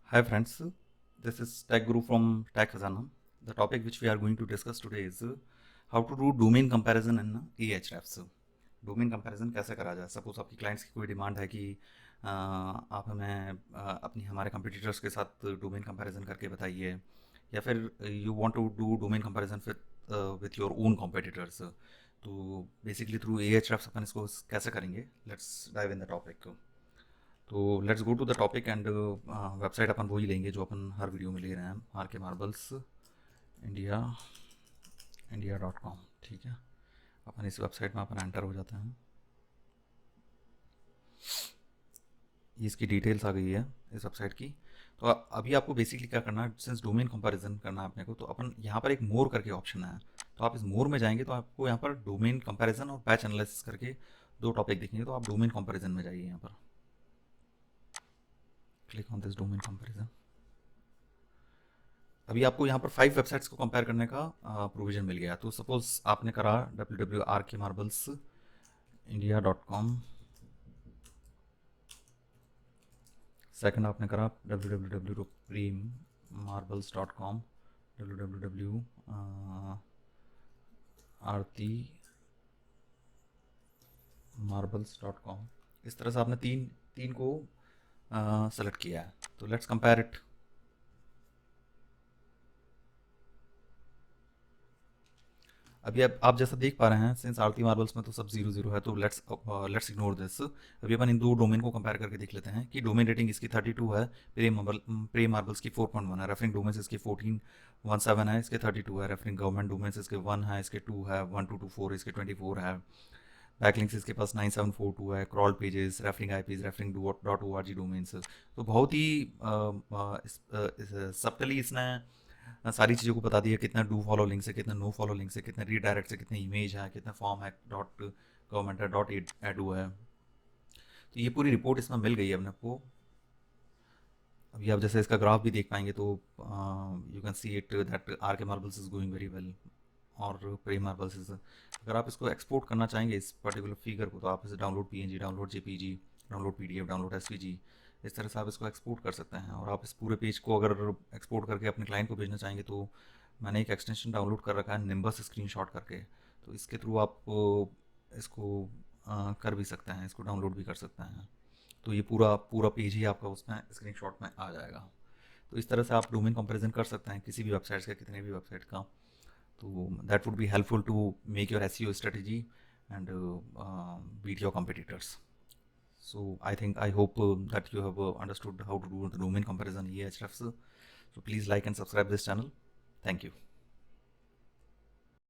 Hi friends, this is Tech Guru from Tech Khazana. The topic which we are going to discuss today is how to do domain comparison in Ahrefs. Domain comparison कैसे करा जाए। Suppose आपकी clients की कोई demand है कि आप हमें अपनी हमारे कंपटीटर्स के साथ डोमेन कंपैरिजन करके बताइए, या फिर you want to do domain comparison with your own competitors. तो बेसिकली थ्रू Ahrefs अपन इसको कैसे करेंगे, let's dive in the topic. तो let's go to the topic and website अपन वही लेंगे जो अपन हर वीडियो में ले रहे हैं, are K marbles India .com। ठीक है, अपन इस वेबसाइट में अपन एंटर हो जाते हैं। ये इसकी डिटेल्स आ गई है इस वेबसाइट की। तो अभी आपको बेसिकली क्या करना है, सिंस डोमेन कंपैरिजन करना है अपने को, तो अपन यहाँ पर एक मोर करके ऑप्शन है। तो आप इस मोर में जाएंगे तो आपको यहाँ पर डोमेन कंपैरिजन और पैच एनालिसिस करके दो टॉपिक दिखेंगे। तो आप डोमेन कंपैरिजन में जाइए, यहाँ पर click on this domain comparison. अभी आपको यहाँ पर 5 वेबसाइट्स को कंपेयर करने का प्रोविजन मिल गया। तो सपोज आपने करा www.rkmarbles.india.com, सेकंड आपने करा www.premarbles.com, www.artimarbles.com। इस तरह से आपने तीन तीन को सेलेक्ट किया है। तो लेट्स कंपेयर इट। अभी अब आप जैसा देख पा रहे हैं, सिंस आरती मार्बल्स में तो सब 0-0 है, तो लेट्स इग्नोर दिस। अभी अपन इन दो डोमेन को कंपेयर करके देख लेते हैं कि डोमेन रेटिंग इसकी 32 है, प्रे मार्बल्स की 4.1 है, रेफरिंग डोमेन्स इसके 1417 है, इसके 32 है, रेफरिंग गवर्नमेंट डोमेन्स इसके 1 है, इसके 2 है, 1224 इसके 24 है, बैकलिंक्स इसके पास 9742 है, crawl pages, referring IPs, referring dot O R G domains. तो बहुत ही सबटली इसने सारी चीज़ों को बता दिया, कितना डू फॉलो लिंक्स है, कितना नो फॉलो लिंक्स है, कितना रीडायरेक्ट्स है, कितना इमेज है, कितना फॉर्म है, डॉट गवर्नमेंट है, डॉट एडू है। तो ये पूरी रिपोर्ट इसमें मिल गई है अपने को। अभी आप जैसे इसका ग्राफ भी देख पाएंगे तो you can see it that R K marbles is going very well और प्रे मार्बल्स इज। अगर आप इसको एक्सपोर्ट करना चाहेंगे इस पर्टिकुलर फिगर को, तो आप इसे download PNG, download JPG, download PDF, download SVG, इस तरह से आप इसको एक्सपोर्ट कर सकते हैं। और आप इस पूरे पेज को अगर एक्सपोर्ट करके अपने क्लाइंट को भेजना चाहेंगे, तो मैंने एक एक्सटेंशन डाउनलोड कर रखा है निम्बस स्क्रीनशॉट करके। तो इसके थ्रू आप इसको कर भी सकते हैं, इसको डाउनलोड भी कर सकते हैं। तो ये पूरा पूरा पेज ही आपका उसमें स्क्रीनशॉट में आ जाएगा। तो इस तरह से आप डोमेन कंपैरिजन कर सकते हैं किसी भी वेबसाइट का, कितने भी वेबसाइट का। तो that would be helpful to make your SEO strategy and beat your competitors. So I hope that you have understood how to do the domain comparison in Ahrefs. So please like and subscribe this channel. Thank you.